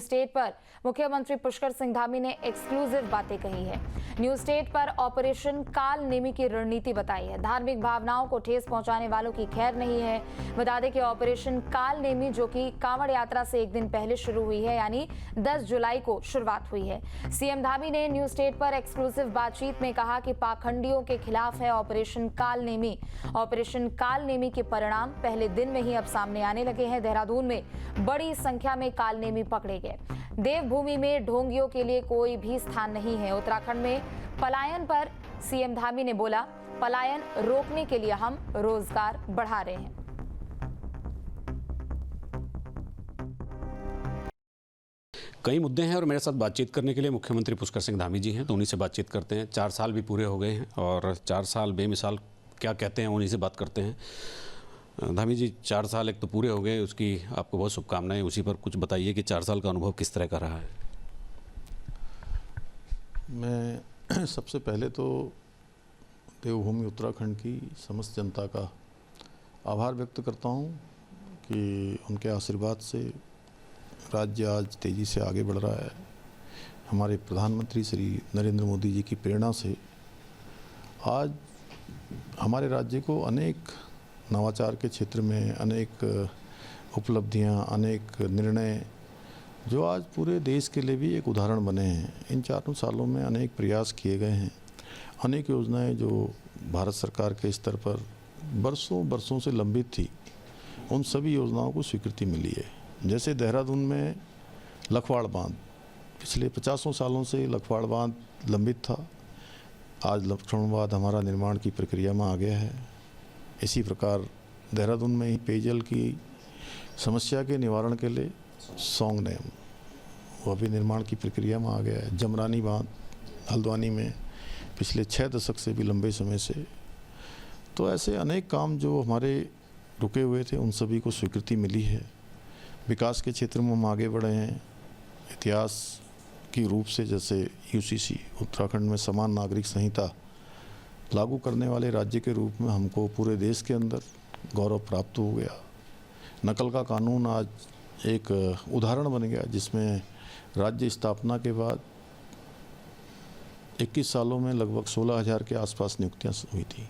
News state पर मुख्यमंत्री पुष्कर सिंह धामी ने एक्सक्लूसिव बातें कही है। न्यूज स्टेट पर ऑपरेशन काल नेमी की रणनीति बताई है। धार्मिक भावनाओं को ठेस पहुंचाने वालों की खैर नहीं है। बता दें कि ऑपरेशन काल नेमी जो कि कांवड़ यात्रा से एक दिन पहले शुरू हुई है, यानी 10 जुलाई को शुरुआत हुई है। सीएम धामी ने न्यूज स्टेट पर एक्सक्लूसिव बातचीत में कहा कि पाखंडियों के खिलाफ है ऑपरेशन काल नेमी। ऑपरेशन काल नेमी के परिणाम पहले दिन में ही अब सामने आने लगे हैं। देहरादून में बड़ी संख्या में काल नेमी पकड़े गए। देवभूमि में ढोंगियों के लिए कोई भी स्थान नहीं है। उत्तराखंड में पलायन पर सीएम धामी ने बोला, पलायन रोकने के लिए हम रोजगार बढ़ा रहे हैं। कई मुद्दे हैं और मेरे साथ बातचीत करने के लिए मुख्यमंत्री पुष्कर सिंह धामी जी हैं, तो उन्हीं से बातचीत करते हैं। 4 साल भी पूरे हो गए हैं और 4 साल बेमिसाल क्या कहते हैं उन्हीं से बात करते हैं। धामी जी, 4 साल एक तो पूरे हो गए, उसकी आपको बहुत शुभकामनाएं। उसी पर कुछ बताइए कि 4 साल का अनुभव किस तरह का रहा है। मैं सबसे पहले तो देवभूमि उत्तराखंड की समस्त जनता का आभार व्यक्त करता हूं कि उनके आशीर्वाद से राज्य आज तेज़ी से आगे बढ़ रहा है। हमारे प्रधानमंत्री श्री नरेंद्र मोदी जी की प्रेरणा से आज हमारे राज्य को अनेक नवाचार के क्षेत्र में अनेक उपलब्धियां, अनेक निर्णय जो आज पूरे देश के लिए भी एक उदाहरण बने हैं। इन 4 सालों में अनेक प्रयास किए गए हैं। अनेक योजनाएं जो भारत सरकार के स्तर पर बरसों से लंबित थी, उन सभी योजनाओं को स्वीकृति मिली है। जैसे देहरादून में लखवाड़ बांध, पिछले 50 सालों से लखवाड़ बांध लंबित था, आज लखवाड़ बांध हमारा निर्माण की प्रक्रिया में आ गया है। इसी प्रकार देहरादून में ही पेयजल की समस्या के निवारण के लिए सौंग डैम, वो अभी निर्माण की प्रक्रिया में आ गया है। जमरानी बांध हल्द्वानी में पिछले 6 दशक से भी लंबे समय से। तो ऐसे अनेक काम जो हमारे रुके हुए थे, उन सभी को स्वीकृति मिली है। विकास के क्षेत्र में हम आगे बढ़े हैं। इतिहास की रूप से जैसे यूसीसी उत्तराखंड में समान नागरिक संहिता लागू करने वाले राज्य के रूप में हमको पूरे देश के अंदर गौरव प्राप्त हो गया। नकल का कानून आज एक उदाहरण बन गया, जिसमें राज्य स्थापना के बाद 21 सालों में लगभग 16,000 के आसपास नियुक्तियां हुई थी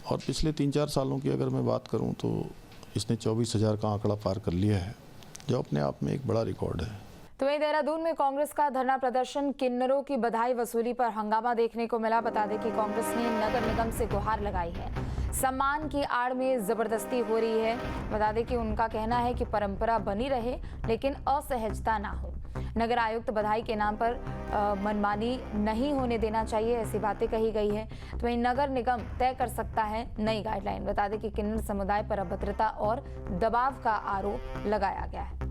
और पिछले 3-4 सालों की अगर मैं बात करूं तो इसने 24,000 का आंकड़ा पार कर लिया है, जो अपने आप में एक बड़ा रिकॉर्ड है। तो वहीं देहरादून में कांग्रेस का धरना प्रदर्शन, किन्नरों की बधाई वसूली पर हंगामा देखने को मिला। बता दें कि कांग्रेस ने नगर निगम से गुहार लगाई है। सम्मान की आड़ में जबरदस्ती हो रही है। बता दें कि उनका कहना है कि परंपरा बनी रहे लेकिन असहजता ना हो। नगर आयुक्त बधाई के नाम पर मनमानी नहीं होने देना चाहिए, ऐसी बातें कही गई है। तो वहीं नगर निगम तय कर सकता है नई गाइडलाइन। बता दें कि किन्नर समुदाय पर अभद्रता और दबाव का आरोप लगाया गया है।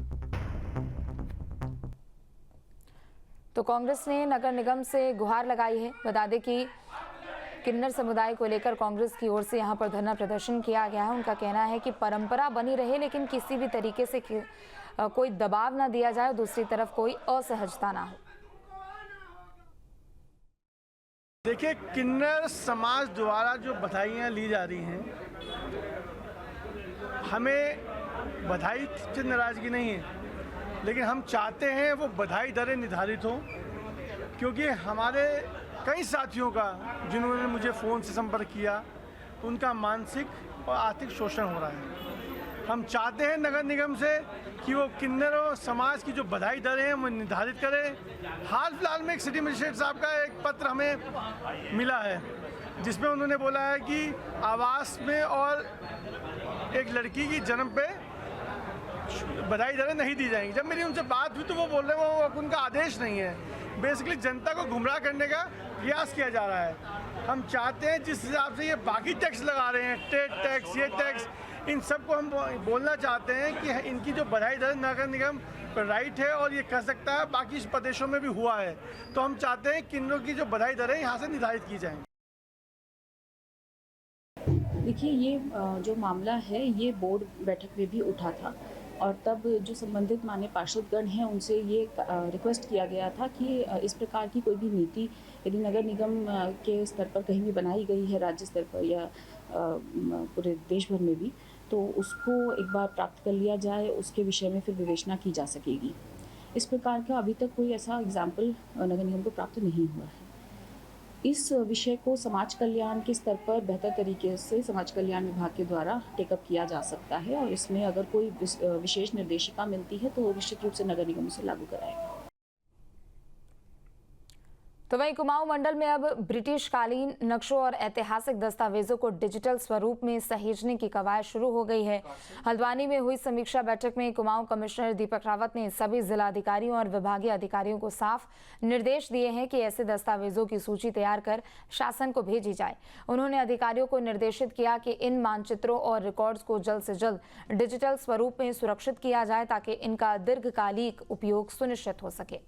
तो कांग्रेस ने नगर निगम से गुहार लगाई है। बता दें कि किन्नर समुदाय को लेकर कांग्रेस की ओर से यहां पर धरना प्रदर्शन किया गया है। उनका कहना है कि परंपरा बनी रहे लेकिन किसी भी तरीके से कोई दबाव ना दिया जाए, दूसरी तरफ कोई असहजता ना हो। देखिए, किन्नर समाज द्वारा जो बधाइयाँ ली जा रही हैं, हमें बधाई से नाराज़गी नहीं है, लेकिन हम चाहते हैं वो बधाई दरें निर्धारित हों, क्योंकि हमारे कई साथियों का जिन्होंने मुझे फ़ोन से संपर्क किया, उनका मानसिक और आर्थिक शोषण हो रहा है। हम चाहते हैं नगर निगम से कि वो किन्नरों समाज की जो बधाई दरें हैं वो निर्धारित करें। हाल फिलहाल में एक सिटी मजिस्ट्रेट साहब का एक पत्र हमें मिला है, जिसमें उन्होंने बोला है कि आवास में और एक लड़की की जन्म पे बधाई दरें नहीं दी जाएंगी। जब मेरी उनसे बात हुई तो वो बोल रहे हैं वो उनका आदेश नहीं है। बेसिकली जनता को गुमराह करने का प्रयास किया जा रहा है। हम चाहते हैं जिस हिसाब से ये बाकी टैक्स लगा रहे हैं, ट्रेड टैक्स, ये टैक्स, इन सबको हम बोलना चाहते हैं कि इनकी जो बधाई दर नगर निगम पर राइट है और ये कर सकता है, बाकी प्रदेशों में भी हुआ है। तो हम चाहते हैं कि किन्नरों की जो बधाई दरें यहाँ से निर्धारित की जाएँ। देखिए, ये जो मामला है ये बोर्ड बैठक में भी उठा था और तब जो संबंधित माननीय पार्षदगण हैं उनसे ये रिक्वेस्ट किया गया था कि इस प्रकार की कोई भी नीति यदि नगर निगम के स्तर पर कहीं भी बनाई गई है, राज्य स्तर पर या पूरे देश भर में भी, तो उसको एक बार प्राप्त कर लिया जाए, उसके विषय में फिर विवेचना की जा सकेगी। इस प्रकार का अभी तक कोई ऐसा एग्जाम्पल नगर निगम को प्राप्त नहीं हुआ है। इस विषय को समाज कल्याण के स्तर पर बेहतर तरीके से समाज कल्याण विभाग के द्वारा टेकअप किया जा सकता है और इसमें अगर कोई विशेष निर्देशिका मिलती है तो निश्चित रूप से नगर निगम उसे लागू कराएगा। तो वहीं कुमाऊं मंडल में अब ब्रिटिश कालीन नक्शों और ऐतिहासिक दस्तावेजों को डिजिटल स्वरूप में सहेजने की कवायद शुरू हो गई है। हल्द्वानी में हुई समीक्षा बैठक में कुमाऊं कमिश्नर दीपक रावत ने सभी जिलाधिकारियों और विभागीय अधिकारियों को साफ निर्देश दिए हैं कि ऐसे दस्तावेजों की सूची तैयार कर शासन को भेजी जाए। उन्होंने अधिकारियों को निर्देशित किया कि इन मानचित्रों और रिकॉर्ड्स को जल्द से जल्द डिजिटल स्वरूप में सुरक्षित किया जाए ताकि इनका दीर्घकालिक उपयोग सुनिश्चित हो सके।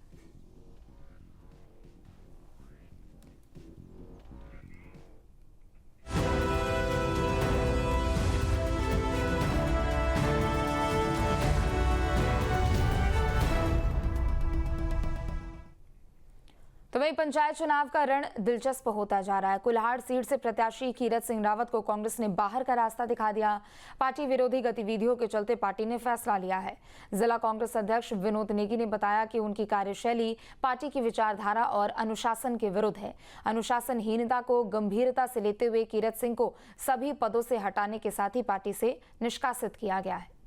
तो वहीं पंचायत चुनाव का रण दिलचस्प होता जा रहा है। कुल्हाड़ सीट से प्रत्याशी कीरत सिंह रावत को कांग्रेस ने बाहर का रास्ता दिखा दिया। पार्टी विरोधी गतिविधियों के चलते पार्टी ने फैसला लिया है। जिला कांग्रेस अध्यक्ष विनोद नेगी ने बताया कि उनकी कार्यशैली पार्टी की विचारधारा और अनुशासन के विरुद्ध है। अनुशासनहीनता को गंभीरता से लेते हुए कीरत सिंह को सभी पदों से हटाने के साथ ही पार्टी से निष्कासित किया गया है।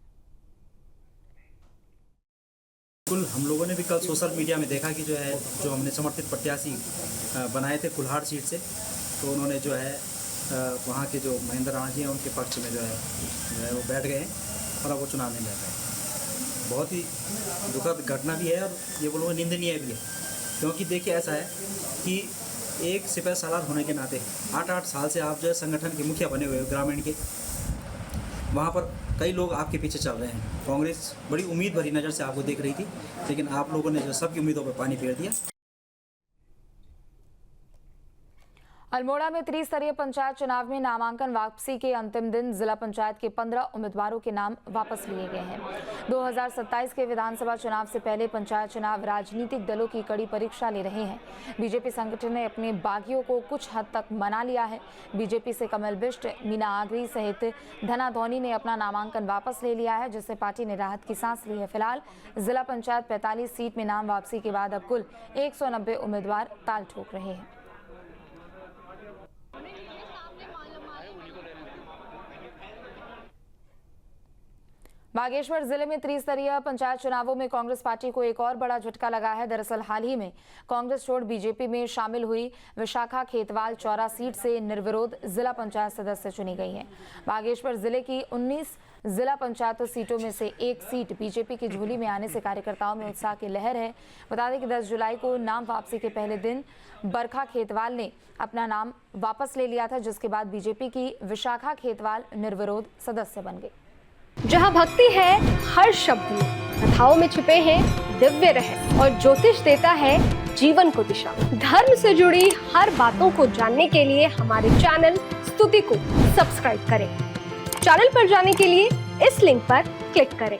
बिल्कुल, हम लोगों ने भी कल सोशल मीडिया में देखा कि जो हमने समर्थित प्रत्याशी बनाए थे कुल्हाड़ सीट से, तो उन्होंने वहाँ के जो महेंद्र राणा जी हैं उनके पक्ष में वो बैठ गए हैं और अब वो चुनाव नहीं लड़ रहे। बहुत ही दुखद घटना भी है और ये बोलो निंदनीय भी है, क्योंकि देखिए ऐसा है कि एक सिपह सालार होने के नाते 8-8 साल से आप संगठन के मुखिया बने हुए हो ग्रामीण के, वहाँ पर कई लोग आपके पीछे चल रहे हैं। कांग्रेस बड़ी उम्मीद भरी नज़र से आपको देख रही थी, लेकिन आप लोगों ने सबकी उम्मीदों पर पानी फेर दिया। अल्मोड़ा में त्रिस्तरीय पंचायत चुनाव में नामांकन वापसी के अंतिम दिन जिला पंचायत के 15 उम्मीदवारों के नाम वापस लिए गए हैं। 2027 के विधानसभा चुनाव से पहले पंचायत चुनाव राजनीतिक दलों की कड़ी परीक्षा ले रहे हैं। बीजेपी संगठन ने अपने बागियों को कुछ हद तक मना लिया है। बीजेपी से कमल बिष्ट, मीना आगरी सहित धना धोनी ने अपना नामांकन वापस ले लिया है, जिससे पार्टी ने राहत की सांस ली है। फिलहाल जिला पंचायत 45 सीट में नाम वापसी के बाद अब कुल 190 उम्मीदवार ताल ठोक रहे हैं। बागेश्वर जिले में त्रिस्तरीय पंचायत चुनावों में कांग्रेस पार्टी को एक और बड़ा झटका लगा है। दरअसल हाल ही में कांग्रेस छोड़ बीजेपी में शामिल हुई विशाखा खेतवाल चौरा सीट से निर्विरोध जिला पंचायत सदस्य चुनी गई हैं। बागेश्वर जिले की 19 जिला पंचायत सीटों में से एक सीट बीजेपी की झोली में आने से कार्यकर्ताओं में उत्साह की लहर है। बता दें कि 10 जुलाई को नाम वापसी के पहले दिन बरखा खेतवाल ने अपना नाम वापस ले लिया था, जिसके बाद बीजेपी की विशाखा खेतवाल निर्विरोध सदस्य बन गई। जहाँ भक्ति है हर शब्द में, कथाओं में छुपे हैं दिव्य रहस्य और ज्योतिष देता है जीवन को दिशा। धर्म से जुड़ी हर बातों को जानने के लिए हमारे चैनल स्तुति को सब्सक्राइब करें। चैनल पर जाने के लिए इस लिंक पर क्लिक करें।